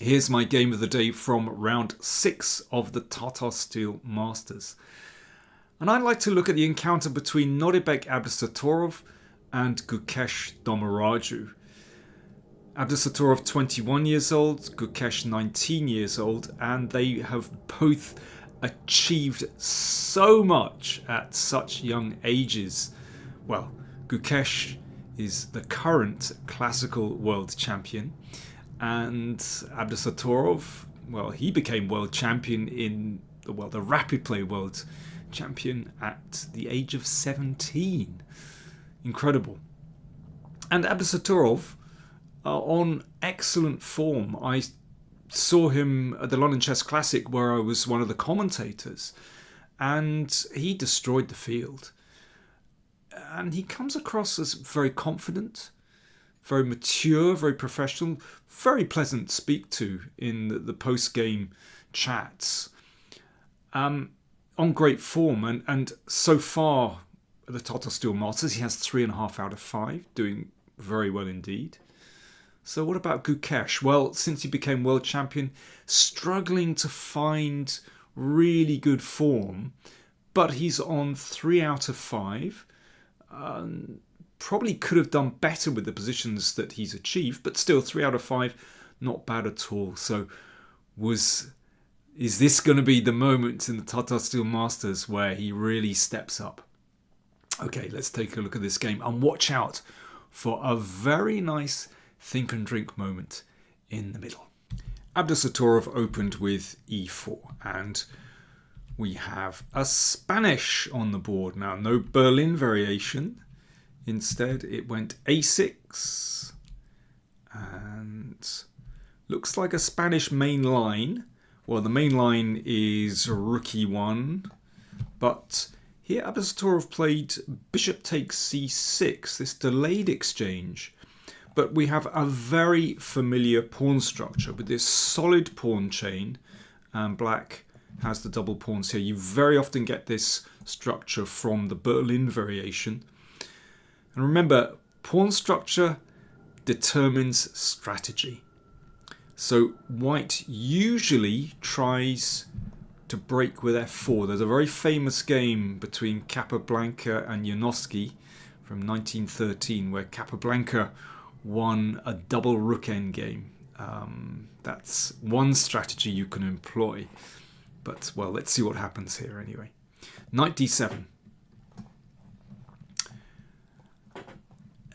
Here's my game of the day from round 6 of the Tata Steel Masters. And I'd like to look at the encounter between Nodibek Abdusattorov and Gukesh Domaraju. Abdusattorov 21 years old, Gukesh 19 years old, and they have both achieved so much at such young ages. Well, Gukesh is the current classical world champion, and Abdusattorov, well, he became world champion in the rapid play world champion at the age of 17. Incredible. And Abdusattorov on excellent form. I saw him at the London Chess Classic where I was one of the commentators, and he destroyed the field. And he comes across as very confident, very mature, very professional, very pleasant to speak to in the post-game chats. On great form, and so far at the Tata Steel Masters, he has 3.5 out of 5, doing very well indeed. So what about Gukesh? Well, since he became world champion, struggling to find really good form, but he's on 3 out of 5. Probably could have done better with the positions that he's achieved, but still 3 out of 5, not bad at all. So is this going to be the moment in the Tata Steel Masters where he really steps up? Okay, let's take a look at this game and watch out for a very nice think and drink moment in the middle. Abdusattorov opened with e4, and we have a Spanish on the board. Now, no Berlin variation. Instead, it went a6, and looks like a Spanish main line. Well, the main line is rook e1, but here Abdusattorov played bishop takes c6, this delayed exchange. But we have a very familiar pawn structure with this solid pawn chain, and black has the double pawns here. You very often get this structure from the Berlin variation. And remember, pawn structure determines strategy. So white usually tries to break with f4. There's a very famous game between Capablanca and Janowski from 1913 where Capablanca won a double rook endgame. That's one strategy you can employ. But, well, let's see what happens here anyway. Knight d7.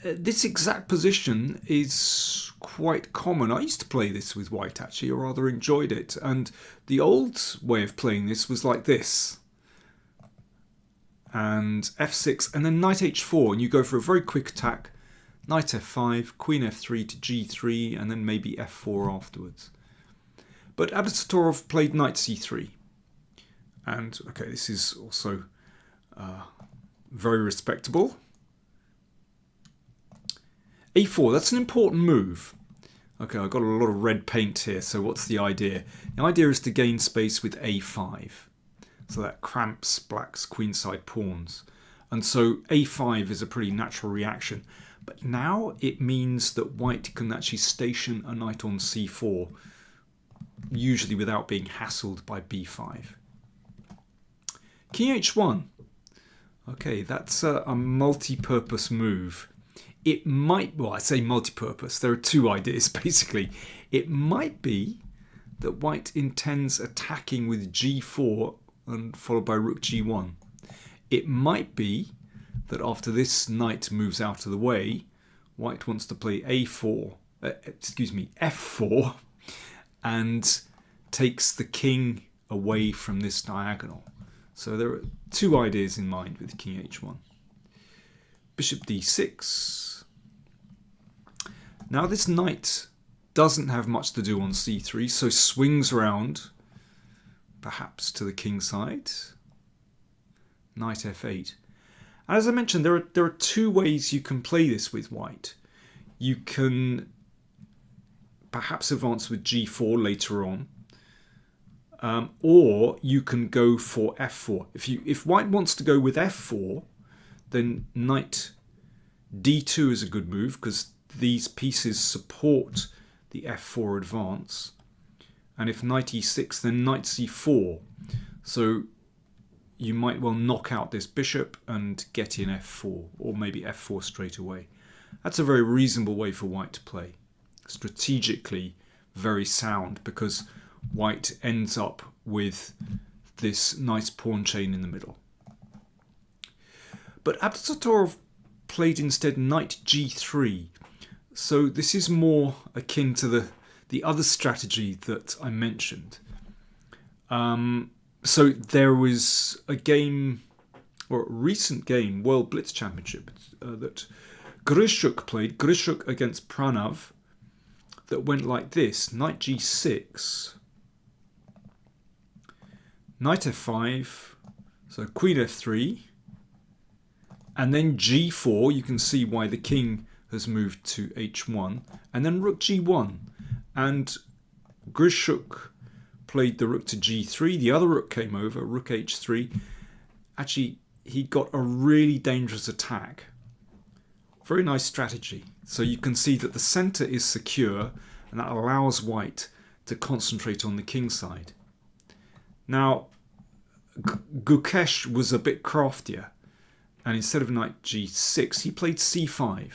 This exact position is quite common. I used to play this with white, actually. I rather enjoyed it. And the old way of playing this was like this. And f6, and then knight h4. And you go for a very quick attack. Knight f5, queen f3 to g3, and then maybe f4 afterwards. But Abdusattorov played knight c3. And, okay, this is also very respectable. a4, that's an important move. Okay, I've got a lot of red paint here, so what's the idea? The idea is to gain space with a5. So that cramps black's queenside pawns. And so a5 is a pretty natural reaction. But now it means that white can actually station a knight on c4, usually without being hassled by b5. King h1. Okay, that's a multi-purpose move. It might, well, I say multi-purpose. There are two ideas, basically. It might be that white intends attacking with g4 and followed by rook g1. It might be that after this knight moves out of the way, white wants to play f4, and takes the king away from this diagonal. So there are two ideas in mind with king h1. Bishop d6. Now this knight doesn't have much to do on c3, so swings around, perhaps to the king side. Knight f8. As I mentioned, there are two ways you can play this with white. You can perhaps advance with g4 later on, or you can go for f4. If white wants to go with f4, then knight d2 is a good move because these pieces support the f4 advance. And if knight e6, then knight c4. So you might well knock out this bishop and get in f4, or maybe f4 straight away. That's a very reasonable way for white to play. Strategically very sound, because white ends up with this nice pawn chain in the middle. But Abdusattorov played instead knight g3. So this is more akin to the other strategy that I mentioned. So there was a game, or a recent game, World Blitz Championship, that Grishuk played, Grishuk against Pranav, that went like this: knight g6, knight f5, so queen f3, and then g4. You can see why the king has moved to h1, and then rook g1. And Grishuk played the rook to g3, the other rook came over, rook h3. Actually, he got a really dangerous attack. Very nice strategy. So you can see that the center is secure, and that allows white to concentrate on the king side. Now, Gukesh was a bit craftier, and instead of knight g6, he played c5.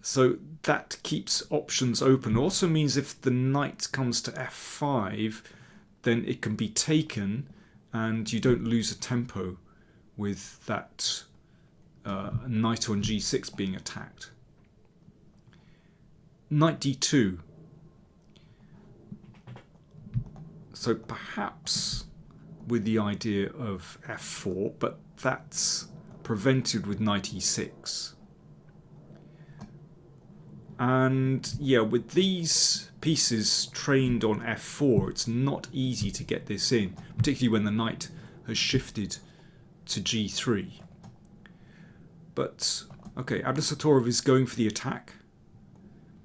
So that keeps options open. It also means if the knight comes to f5, then it can be taken and you don't lose a tempo with that knight on g6 being attacked. Knight d2. So perhaps with the idea of f4, but that's prevented with knight e6. And yeah, with these pieces trained on f4, it's not easy to get this in, particularly when the knight has shifted to g3. But okay, Abdusattorov is going for the attack.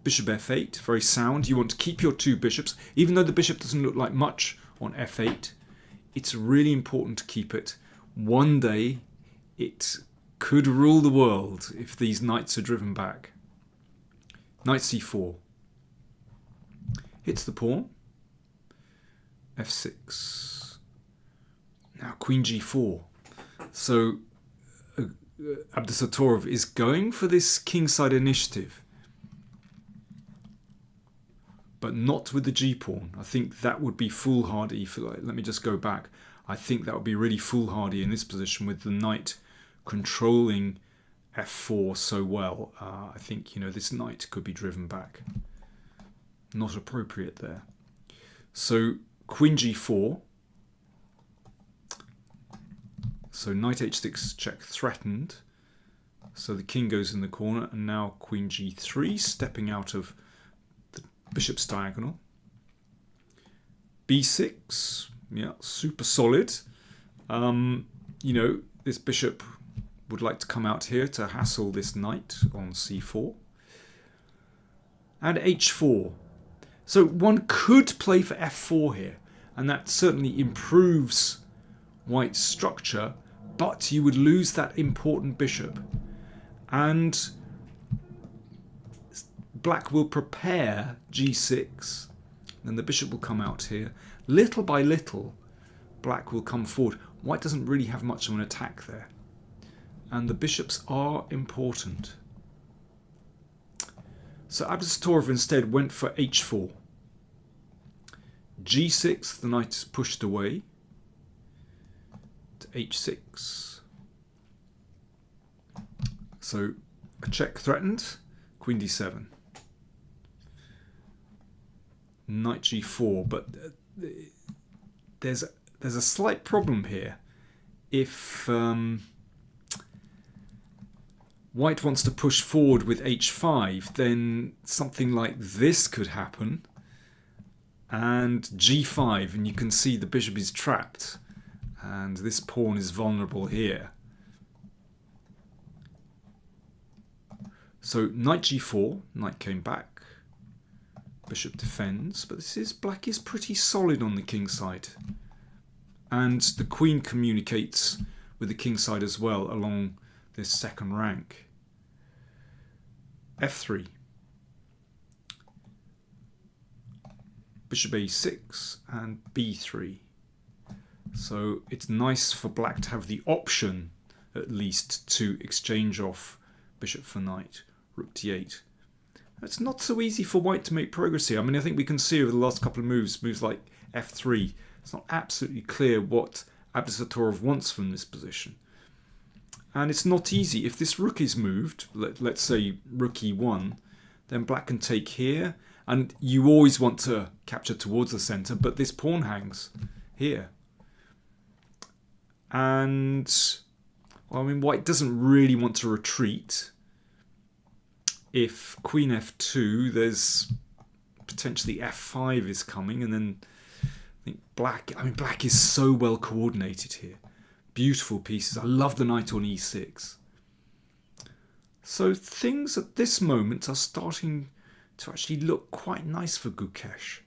Bishop f8, very sound. You want to keep your two bishops. Even though the bishop doesn't look like much on f8, it's really important to keep it. One day it could rule the world if these knights are driven back. Knight c4. Hits the pawn. f6. Now queen g4. So Abdusattorov is going for this kingside initiative, but not with the g-pawn. I think that would be foolhardy. Let me just go back. I think that would be really foolhardy in this position with the knight controlling f4 so well. I think, this knight could be driven back. Not appropriate there. So queen g4. So knight h6 check threatened. So the king goes in the corner, and now queen g3, stepping out of the bishop's diagonal. b6, yeah, super solid. This bishop would like to come out here to hassle this knight on c4. And h4. So one could play for f4 here, and that certainly improves white's structure, but you would lose that important bishop. And black will prepare g6, then the bishop will come out here. Little by little, black will come forward. White doesn't really have much of an attack there. And the bishops are important. So Abdusattorov instead went for h4. g6, the knight is pushed away to h6. So a check threatened, queen d7. Knight g4, but there's a slight problem here. If white wants to push forward with h5, then something like this could happen, and g5, and you can see the bishop is trapped, and this pawn is vulnerable here. So knight g4, knight came back, bishop defends, but black is pretty solid on the king side, and the queen communicates with the king side as well along this second rank. f3. bishop a6 and b3. So it's nice for black to have the option, at least, to exchange off bishop for knight, rook d8. It's not so easy for white to make progress here. I mean, I think we can see over the last couple of moves like f3, it's not absolutely clear what Abdusattorov wants from this position. And it's not easy. If this rook is moved, let's say rook e1, then black can take here. And you always want to capture towards the center, but this pawn hangs here. And, well, I mean, white doesn't really want to retreat. If queen f2, there's potentially f5 is coming, and then I think black is so well coordinated here. Beautiful pieces. I love the knight on e6. So things at this moment are starting to actually look quite nice for Gukesh.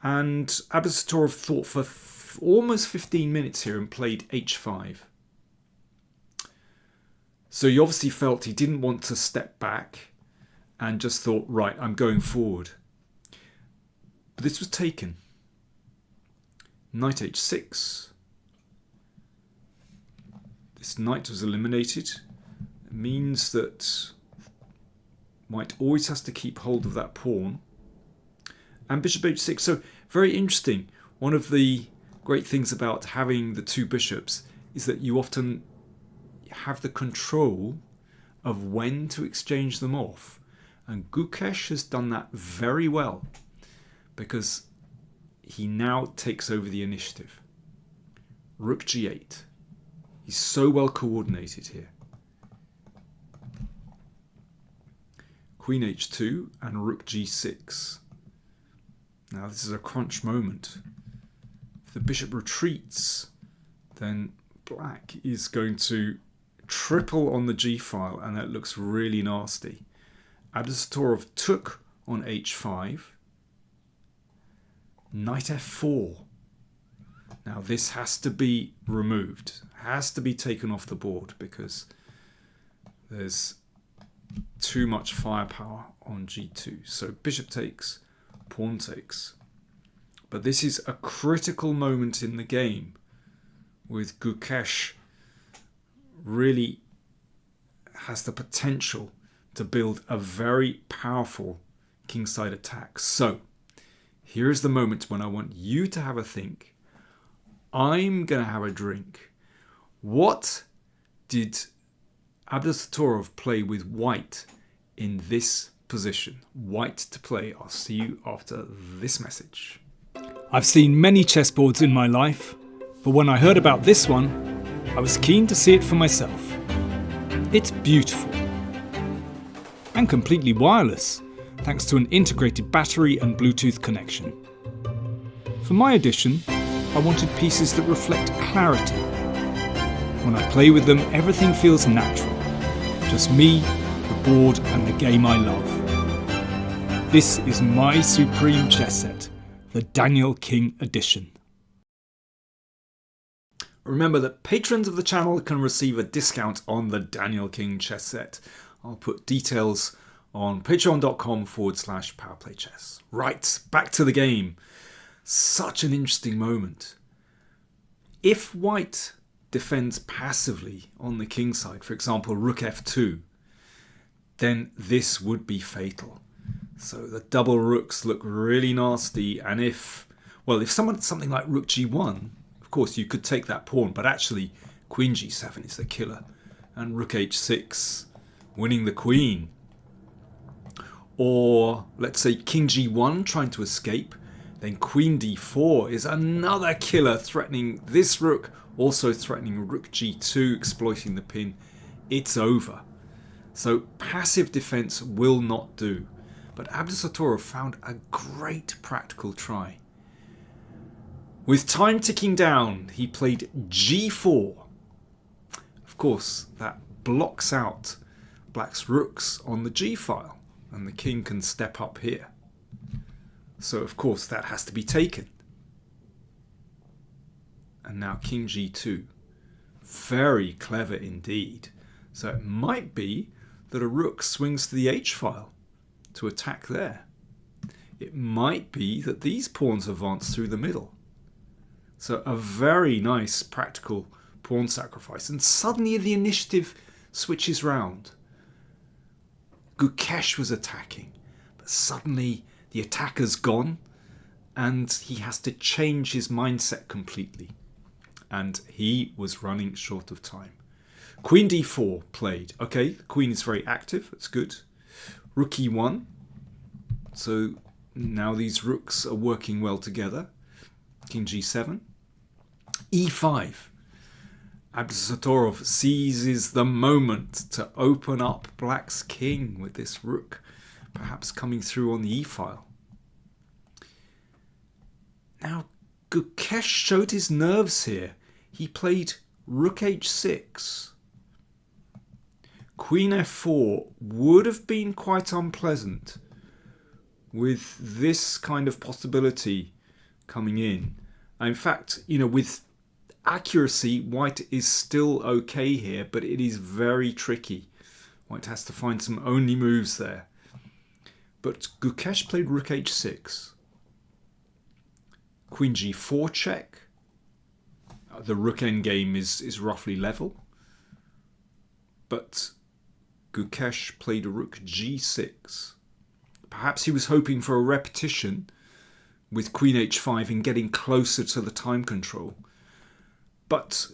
And Abdusattorov thought for almost 15 minutes here and played h5. So he obviously felt he didn't want to step back and just thought, right, I'm going forward. But this was taken. Knight h6. This knight was eliminated. It means that white always has to keep hold of that pawn. And bishop h6. So very interesting. One of the great things about having the two bishops is that you often have the control of when to exchange them off. And Gukesh has done that very well because he now takes over the initiative. Rook g8. He's so well coordinated here. Queen h2 and rook g6. Now this is a crunch moment. If the bishop retreats, then black is going to triple on the g-file, and that looks really nasty. Abdusattorov took on h5. Knight f4. Now this has to be removed, has to be taken off the board because there's too much firepower on g2. So bishop takes, pawn takes. But this is a critical moment in the game with Gukesh really has the potential to build a very powerful kingside attack. So here is the moment when I want you to have a think. I'm going to have a drink. What did Abdusattorov play with white in this position? White to play. I'll see you after this message. I've seen many chessboards in my life, but when I heard about this one, I was keen to see it for myself. It's beautiful and completely wireless, thanks to an integrated battery and Bluetooth connection. For my edition, I wanted pieces that reflect clarity. When I play with them, everything feels natural. Just me, the board, and the game I love. This is my supreme chess set, the Daniel King edition. Remember that patrons of the channel can receive a discount on the Daniel King chess set. I'll put details on patreon.com/PowerPlayChess. Right, back to the game. Such an interesting moment. If white defends passively on the king side, for example, rook f2, then this would be fatal. So the double rooks look really nasty, and if something like rook g1, of course you could take that pawn, but actually queen g7 is the killer, and rook h6 winning the queen. Or let's say king g1 trying to escape, then queen d4 is another killer, threatening this rook, also threatening rook g2, exploiting the pin. It's over. So passive defense will not do. But Abdusattorov found a great practical try. With time ticking down, he played g4. Of course, that blocks out black's rooks on the g-file, and the king can step up here. So of course that has to be taken. And now king g2. Very clever indeed. So it might be that a rook swings to the h-file to attack there. it might be that these pawns advance through the middle. So a very nice practical pawn sacrifice. And suddenly the initiative switches round. Gukesh was attacking, but suddenly the attacker's gone and he has to change his mindset completely. And he was running short of time. Queen d4 played. Okay, the queen is very active. That's good. Rook e1. So now these rooks are working well together. King g7. e5. Abdusattorov seizes the moment to open up black's king with this rook, perhaps coming through on the e-file. Now, Gukesh showed his nerves here. He played rook h6. Queen f4 would have been quite unpleasant with this kind of possibility coming in. In fact, with accuracy, white is still okay here, but it is very tricky. White has to find some only moves there. But Gukesh played rook h6. Queen g4 check. The rook endgame is roughly level. But Gukesh played a rook g6. Perhaps he was hoping for a repetition with queen h5 and getting closer to the time control. But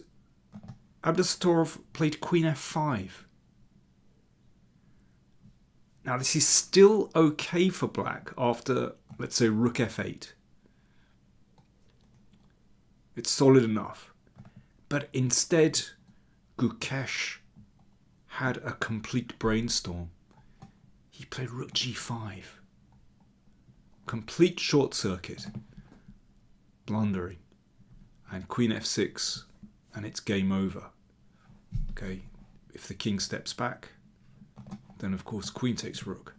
Abdusattorov played queen f5. Now this is still okay for black after, let's say, rook f8. It's solid enough. But instead, Gukesh had a complete brainstorm. He played rook g5. Complete short circuit. Blundering. And queen f6. And it's game over. Okay, if the king steps back, then of course queen takes rook.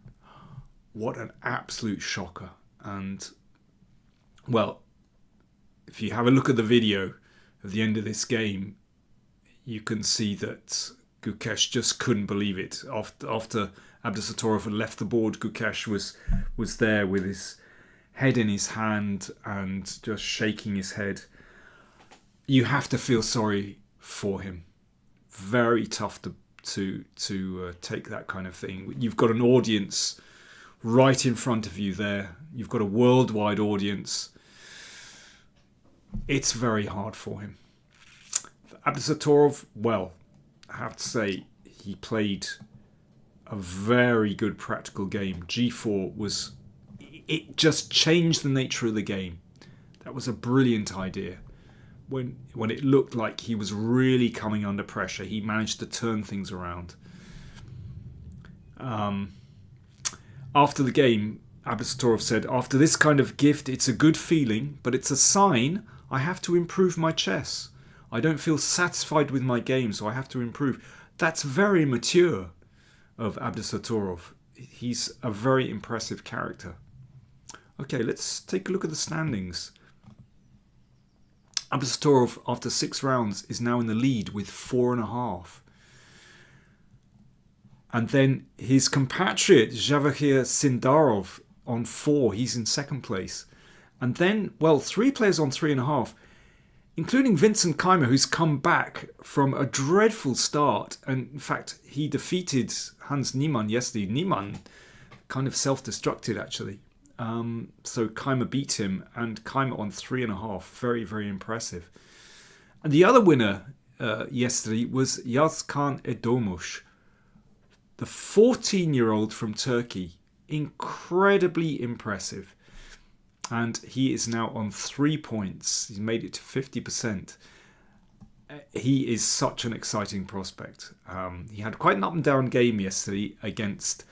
What an absolute shocker. And, well, if you have a look at the video of the end of this game, you can see that Gukesh just couldn't believe it. After Abdusattorov had left the board, Gukesh was there with his head in his hand and just shaking his head. You have to feel sorry for him. Very tough to take that kind of thing. You've got an audience right in front of you there. You've got a worldwide audience. It's very hard for him. Abdusattorov, well, I have to say, he played a very good practical game. G4 it just changed the nature of the game. That was a brilliant idea. When it looked like he was really coming under pressure, he managed to turn things around. After the game, Abdusattorov said, "After this kind of gift, it's a good feeling, but it's a sign I have to improve my chess. I don't feel satisfied with my game, so I have to improve." That's very mature of Abdusattorov. He's a very impressive character. Okay, let's take a look at the standings. Abdusattorov, after 6 rounds, is now in the lead with 4.5. And then his compatriot, Javahir Sindarov, on 4. He's in 2nd place. And then, well, 3 players on 3.5, including Vincent Keimer, who's come back from a dreadful start. And in fact, he defeated Hans Niemann yesterday. Niemann kind of self-destructed, actually. So Keimer beat him, and Keimer on 3.5. Very, very impressive. And the other winner yesterday was Yazkan Edomush, the 14-year-old from Turkey. Incredibly impressive. And he is now on 3 points. He's made it to 50%. He is such an exciting prospect. He had quite an up and down game yesterday against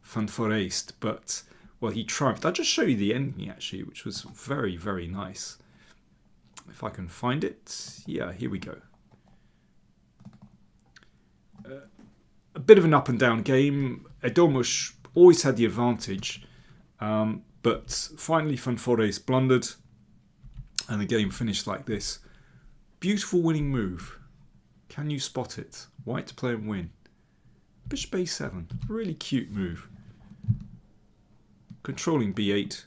Van Foreest, but well, he triumphed. I'll just show you the ending, actually, which was very, very nice. If I can find it. Yeah, here we go. A bit of an up and down game. Edomush always had the advantage, but finally Van Foreest blundered, and the game finished like this. Beautiful winning move. Can you spot it? White to play and win. Bishop a7. Really cute move. Controlling b8.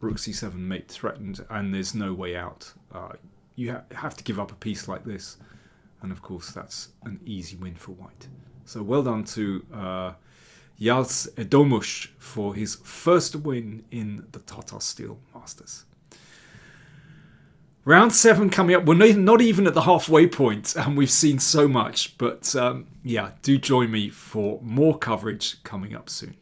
rook c7 mate threatened, and there's no way out. You have to give up a piece like this, and of course that's an easy win for white. So well done to Yals Edomush for his first win in the Tata Steel Masters. Round 7 coming up. We're not even at the halfway point, and we've seen so much. But yeah, do join me for more coverage coming up soon.